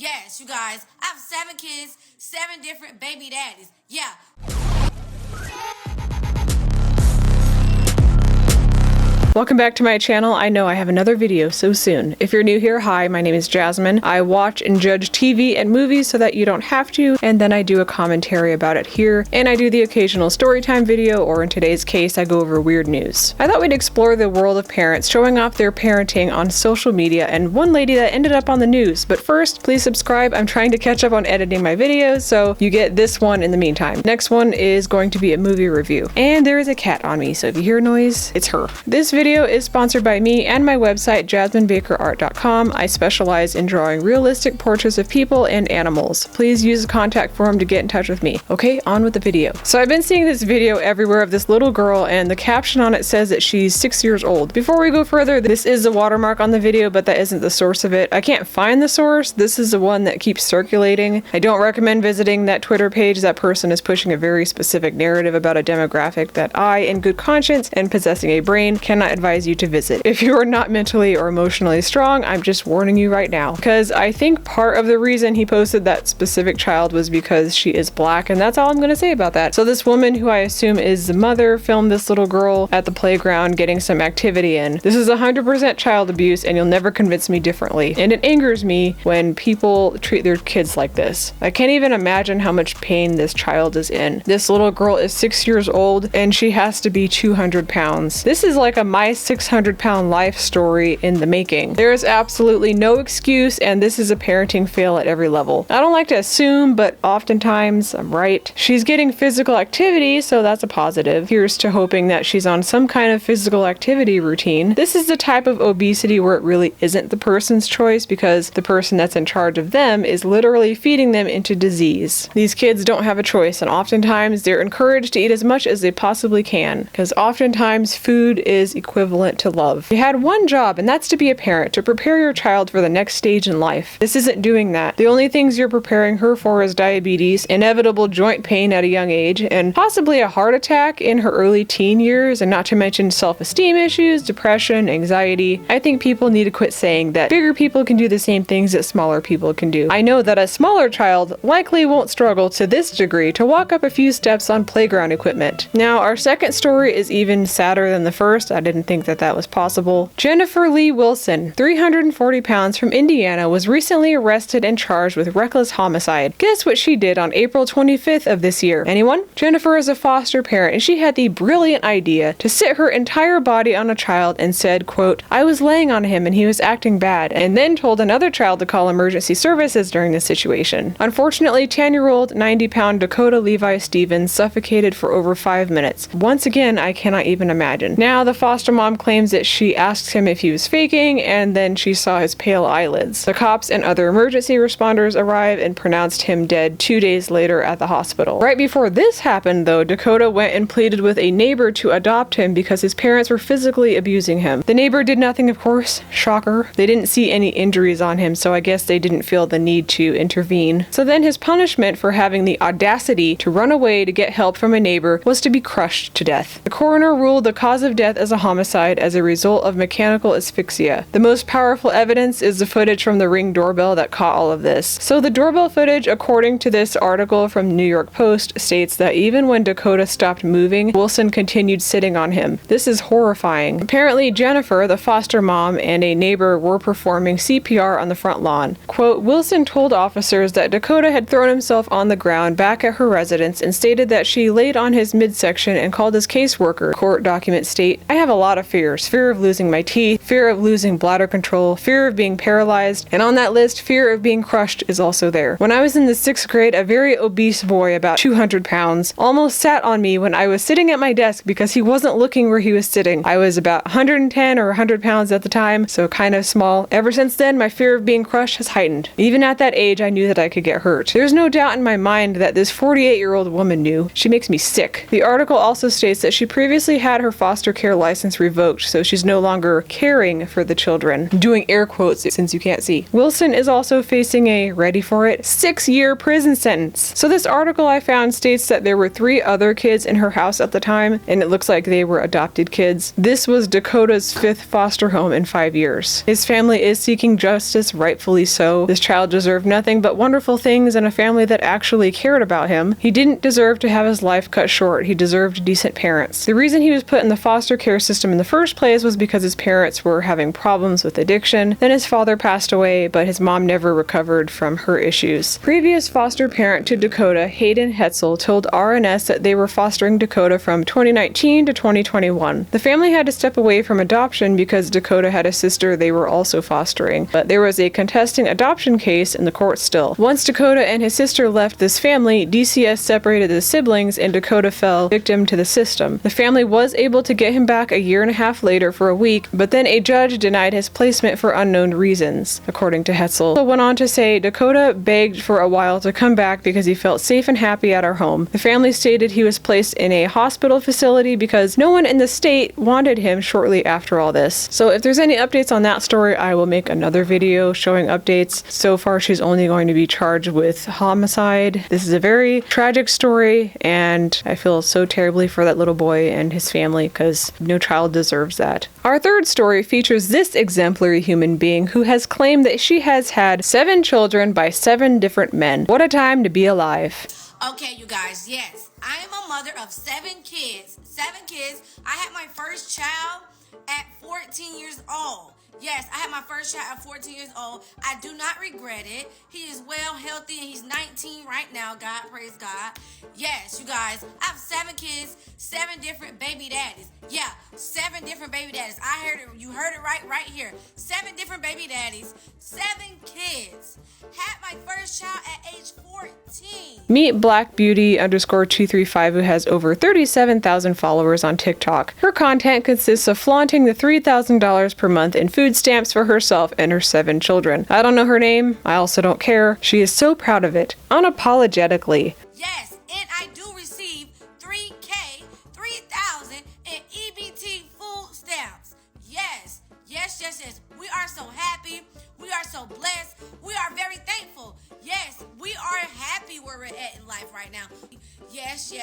Yes, you guys, I have 7 kids, 7 different baby daddies. Yeah. Welcome back to my channel. I know I have another video so soon. If you're new here, hi, my name is Jasmine. I watch and judge TV and movies so that you don't have to, and then I do a commentary about it here, and I do the occasional storytime video, or in today's case, I go over weird news. I thought we'd explore the world of parents showing off their parenting on social media, and one lady that ended up on the news. But first, please subscribe. I'm trying to catch up on editing my videos, so you get this one in the meantime. Next one is going to be a movie review. And there is a cat on me, so if you hear noise, it's her. This video is sponsored by me and my website jasminebakerart.com. I specialize in drawing realistic portraits of people and animals. Please use the contact form to get in touch with me. Okay, on with the video. So I've been seeing this video everywhere of this little girl, and the caption on it says that she's 6 years old. Before we go further, this is a watermark on the video, but that isn't the source of it. I can't find the source. This is the one that keeps circulating. I don't recommend visiting that Twitter page. That person is pushing a very specific narrative about a demographic that I, in good conscience and possessing a brain, cannot advise you to visit. If you are not mentally or emotionally strong, I'm just warning you right now, because I think part of the reason he posted that specific child was because she is black, and that's all I'm going to say about that. So this woman, who I assume is the mother, filmed this little girl at the playground getting some activity in. This is 100% child abuse, and you'll never convince me differently. And it angers me when people treat their kids like this. I can't even imagine how much pain this child is in. This little girl is 6 years old, and she has to be 200 pounds. This is like a my 600-pound life story in the making. There is absolutely no excuse, and this is a parenting fail at every level. I don't like to assume, but oftentimes I'm right. She's getting physical activity, so that's a positive. Here's to hoping that she's on some kind of physical activity routine. This is the type of obesity where it really isn't the person's choice, because the person that's in charge of them is literally feeding them into disease. These kids don't have a choice, and oftentimes they're encouraged to eat as much as they possibly can, because oftentimes food is equivalent to love. You had one job, and that's to be a parent, to prepare your child for the next stage in life. This isn't doing that. The only things you're preparing her for is diabetes, inevitable joint pain at a young age, and possibly a heart attack in her early teen years, and not to mention self-esteem issues, depression, anxiety. I think people need to quit saying that bigger people can do the same things that smaller people can do. I know that a smaller child likely won't struggle to this degree to walk up a few steps on playground equipment. Now, our second story is even sadder than the first. I didn't think that was possible. Jennifer Lee Wilson, 340 pounds, from Indiana, was recently arrested and charged with reckless homicide. Guess what she did on April 25th of this year? Anyone? Jennifer is a foster parent, and she had the brilliant idea to sit her entire body on a child and said, quote, "I was laying on him and he was acting bad," and then told another child to call emergency services during the situation. Unfortunately, 10-year-old, 90-pound Dakota Levi Stevens suffocated for over 5 minutes. Once again, I cannot even imagine. Now, the foster mom claims that she asked him if he was faking, and then she saw his pale eyelids. The cops and other emergency responders arrived and pronounced him dead 2 days later at the hospital. Right before this happened, though, Dakota went and pleaded with a neighbor to adopt him because his parents were physically abusing him. The neighbor did nothing, of course. Shocker. They didn't see any injuries on him, so I guess they didn't feel the need to intervene. So then his punishment for having the audacity to run away to get help from a neighbor was to be crushed to death. The coroner ruled the cause of death as a homicide as a result of mechanical asphyxia. The most powerful evidence is the footage from the Ring doorbell that caught all of this. So the doorbell footage, according to this article from the New York Post, states that even when Dakota stopped moving, Wilson continued sitting on him. This is horrifying. Apparently, Jennifer, the foster mom, and a neighbor were performing CPR on the front lawn. Quote, Wilson told officers that Dakota had thrown himself on the ground back at her residence and stated that she laid on his midsection and called his caseworker. Court documents state, "I have a lot of fears. Fear of losing my teeth, fear of losing bladder control, fear of being paralyzed, and on that list, fear of being crushed is also there. When I was in the 6th grade, a very obese boy, about 200 pounds, almost sat on me when I was sitting at my desk because he wasn't looking where he was sitting. I was about 110 or 100 pounds at the time, so kind of small. Ever since then, my fear of being crushed has heightened. Even at that age, I knew that I could get hurt. There's no doubt in my mind that this 48-year-old woman knew. She makes me sick." The article also states that she previously had her foster care license license revoked, so she's no longer caring for the children. I'm doing air quotes since you can't see. Wilson is also facing a, ready for it, 6-year prison sentence. So this article I found states that there were 3 other kids in her house at the time, and it looks like they were adopted kids. This was Dakota's 5th foster home in 5 years. His family is seeking justice, rightfully so. This child deserved nothing but wonderful things and a family that actually cared about him. He didn't deserve to have his life cut short. He deserved decent parents. The reason he was put in the foster care system in the first place was because his parents were having problems with addiction. Then his father passed away, but his mom never recovered from her issues. Previous foster parent to Dakota, Hayden Hetzel, told RNS that they were fostering Dakota from 2019 to 2021. The family had to step away from adoption because Dakota had a sister they were also fostering, but there was a contesting adoption case in the court still. Once Dakota and his sister left this family, DCS separated the siblings and Dakota fell victim to the system. The family was able to get him back a year and a half later for a week, but then a judge denied his placement for unknown reasons, according to Hetzel. He went on to say, Dakota begged for a while to come back because he felt safe and happy at our home. The family stated he was placed in a hospital facility because no one in the state wanted him shortly after all this. So if there's any updates on that story, I will make another video showing updates. So far, she's only going to be charged with homicide. This is a very tragic story, and I feel so terribly for that little boy and his family because no child deserves that. Our third story features this exemplary human being who has claimed that she has had 7 children by 7 different men. What a time to be alive. Okay, you guys, yes. I am a mother of 7 kids. 7 kids. I had my first child at 14 years old. Yes, I had my first child at 14 years old. I do not regret it. He is well, healthy, and he's 19 right now. God, praise God. Yes, you guys, I have 7 kids, 7 different baby daddies. Yeah, 7 different baby daddies. I heard it. You heard it right here. 7 different baby daddies, 7 kids. Had my first child at age 14. Meet Black Beauty _235, who has over 37,000 followers on TikTok. Her content consists of flaunting the $3,000 per month in food stamps for herself and her 7 children. I don't know her name. I also don't care. She is so proud of it. Unapologetically. Yes, and I do receive 3,000 in EBT food stamps. Yes. We are so happy. We are so blessed. We are very thankful. Yes, we are happy where we're at in life right now. Yes.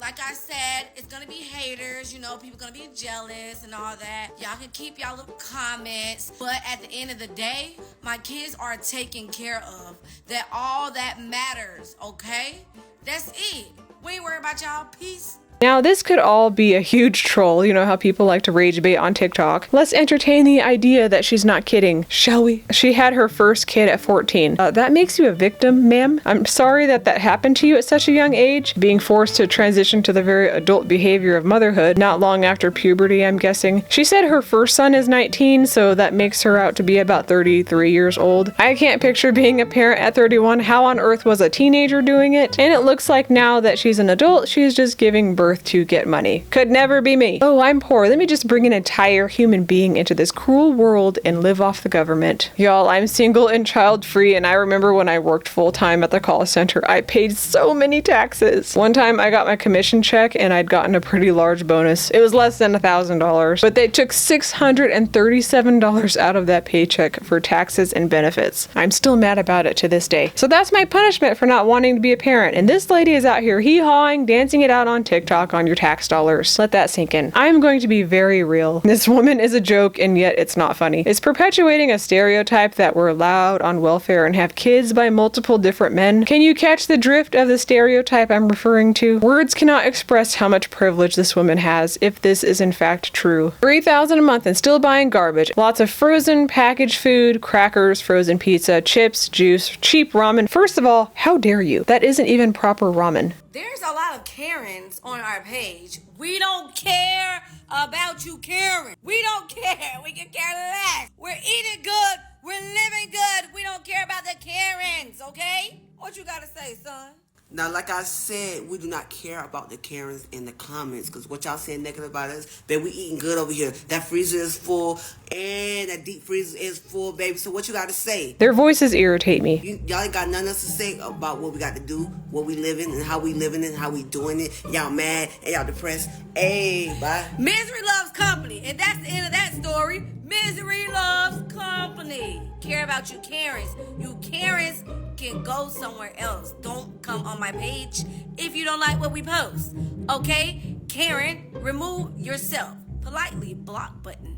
Like I said, it's going to be haters. You know, people going to be jealous and all that. Y'all can keep y'all little comments. But at the end of the day, my kids are taken care of. That all that matters, okay? That's it. We ain't worried about y'all. Peace. Now, this could all be a huge troll. You know how people like to rage bait on TikTok. Let's entertain the idea that she's not kidding, shall we? She had her first kid at 14. That makes you a victim, ma'am. I'm sorry that happened to you at such a young age, being forced to transition to the very adult behavior of motherhood not long after puberty, I'm guessing. She said her first son is 19, so that makes her out to be about 33 years old. I can't picture being a parent at 31. How on earth was a teenager doing it? And it looks like now that she's an adult, she's just giving birth to get money. Could never be me. Oh, I'm poor. Let me just bring an entire human being into this cruel world and live off the government. Y'all, I'm single and child-free, and I remember when I worked full-time at the call center, I paid so many taxes. One time I got my commission check and I'd gotten a pretty large bonus. It was less than $1,000, but they took $637 out of that paycheck for taxes and benefits. I'm still mad about it to this day. So that's my punishment for not wanting to be a parent. And this lady is out here hee-hawing, dancing it out on TikTok on your tax dollars. Let that sink in. I'm going to be very real. This woman is a joke, and yet it's not funny. It's perpetuating a stereotype that we're loud, on welfare, and have kids by multiple different men. Can you catch the drift of the stereotype I'm referring to? Words cannot express how much privilege this woman has, if this is in fact true. $3,000 a month and still buying garbage. Lots of frozen packaged food, crackers, frozen pizza, chips, juice, cheap ramen. First of all, how dare you? That isn't even proper ramen. There's a lot of Karens on our page. We don't care about you, Karen. We don't care. We can care less. We're eating good. We're living good. We don't care about the Karens, okay? What you gotta say, son? Now, like I said, we do not care about the Karens in the comments, because what y'all saying negative about us, baby, we eating good over here. That freezer is full, and that deep freezer is full, baby. So what you got to say? Their voices irritate me. Y'all ain't got nothing else to say about what we got to do, what we living, and how we living it, and how we doing it. Y'all mad, and y'all depressed. Hey, bye. Misery loves company, and that's the end of that story. Misery loves company. Care about you Karens. You Karens can go somewhere else. Don't come on my page if you don't like what we post. Okay? Karen, remove yourself. Politely block button.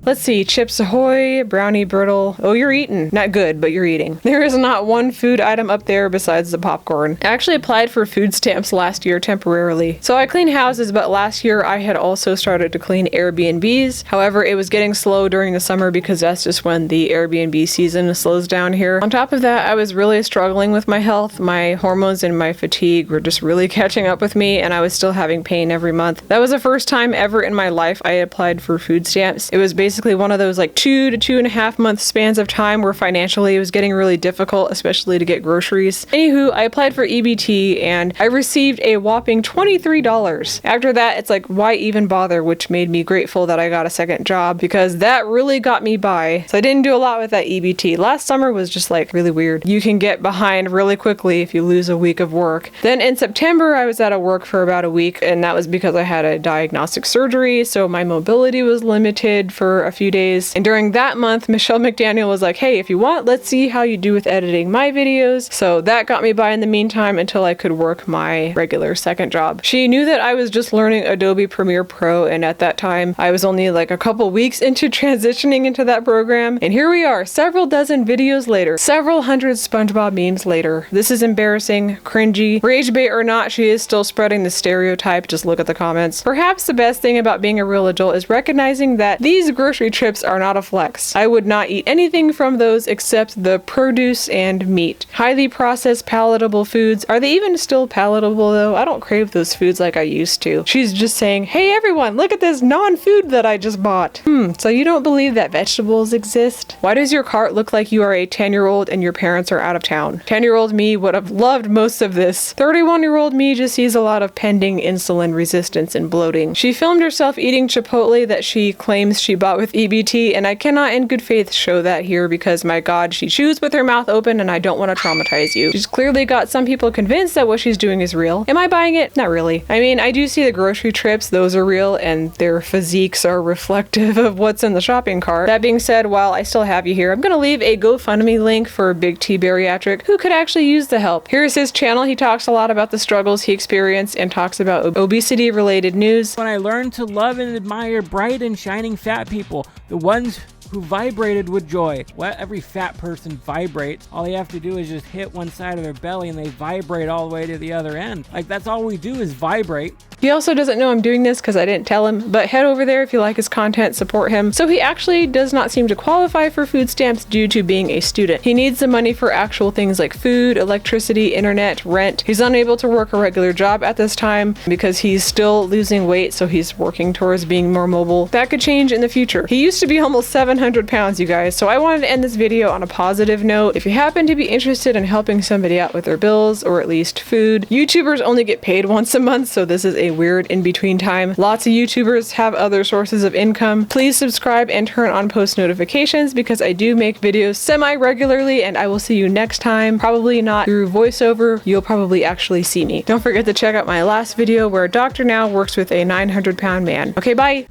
Let's see, Chips Ahoy, Brownie Brittle. Oh, you're eating. Not good, but you're eating. There is not one food item up there besides the popcorn. I actually applied for food stamps last year temporarily. So I clean houses, but last year I had also started to clean Airbnbs. However, it was getting slow during the summer because that's just when the Airbnb season slows down here. On top of that, I was really struggling with my health. My hormones and my fatigue were just really catching up with me, and I was still having pain every month. That was the first time ever in my life I applied for food stamps. It was basically one of those like 2 to 2.5 month spans of time where financially it was getting really difficult, especially to get groceries. Anywho, I applied for EBT and I received a whopping $23. After that, it's like, why even bother? Which made me grateful that I got a second job because that really got me by. So I didn't do a lot with that EBT. Last summer was just like really weird. You can get behind really quickly if you lose a week of work. Then in September, I was out of work for about a week, and that was because I had a diagnostic surgery, so my mobility was limited for a few days. And during that month, Michelle McDaniel was like, hey, if you want, let's see how you do with editing my videos. So that got me by in the meantime until I could work my regular second job. She knew that I was just learning Adobe Premiere Pro, and at that time I was only like a couple weeks into transitioning into that program. And here we are, several dozen videos later, several hundred SpongeBob memes later. This is embarrassing, cringy. Rage bait or not, she is still spreading the stereotype. Just look at the comments. Perhaps the best thing about being a real adult is recognizing that these grocery trips are not a flex. I would not eat anything from those except the produce and meat. Highly processed, palatable foods. Are they even still palatable though? I don't crave those foods like I used to. She's just saying, hey everyone, look at this non-food that I just bought. So you don't believe that vegetables exist? Why does your cart look like you are a 10-year-old and your parents are out of town? 10-year-old me would have loved most of this. 31-year-old me just sees a lot of pending insulin resistance and bloating. She filmed herself eating Chipotle that she claims she bought with EBT, and I cannot in good faith show that here because, my god, she chews with her mouth open and I don't want to traumatize you. She's clearly got some people convinced that what she's doing is real. Am I buying it? Not really. I mean, I do see the grocery trips, those are real, and their physiques are reflective of what's in the shopping cart. That being said, while I still have you here, I'm gonna leave a GoFundMe link for Big T Bariatric who could actually use the help. Here's his channel. He talks a lot about the struggles he experienced and talks about obesity related news. When I learned to love and admire bright and shining fat people, the ones who vibrated with joy. Well, every fat person vibrates. All you have to do is just hit one side of their belly and they vibrate all the way to the other end. Like, that's all we do is vibrate. He also doesn't know I'm doing this because I didn't tell him, but head over there if you like his content, support him. So he actually does not seem to qualify for food stamps due to being a student. He needs the money for actual things like food, electricity, internet, rent. He's unable to work a regular job at this time because he's still losing weight, so he's working towards being more mobile. That could change in the future. He used to be almost 700 pounds, you guys, so I wanted to end this video on a positive note. If you happen to be interested in helping somebody out with their bills, or at least food, YouTubers only get paid once a month, so this is a weird in-between time. Lots of YouTubers have other sources of income. Please subscribe and turn on post notifications because I do make videos semi-regularly, and I will see you next time. Probably not through voiceover. You'll probably actually see me. Don't forget to check out my last video where a doctor now works with a 900-pound man. Okay, bye!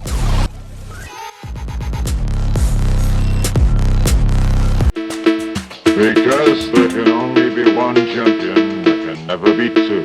Because there can only be one champion, there can never be two.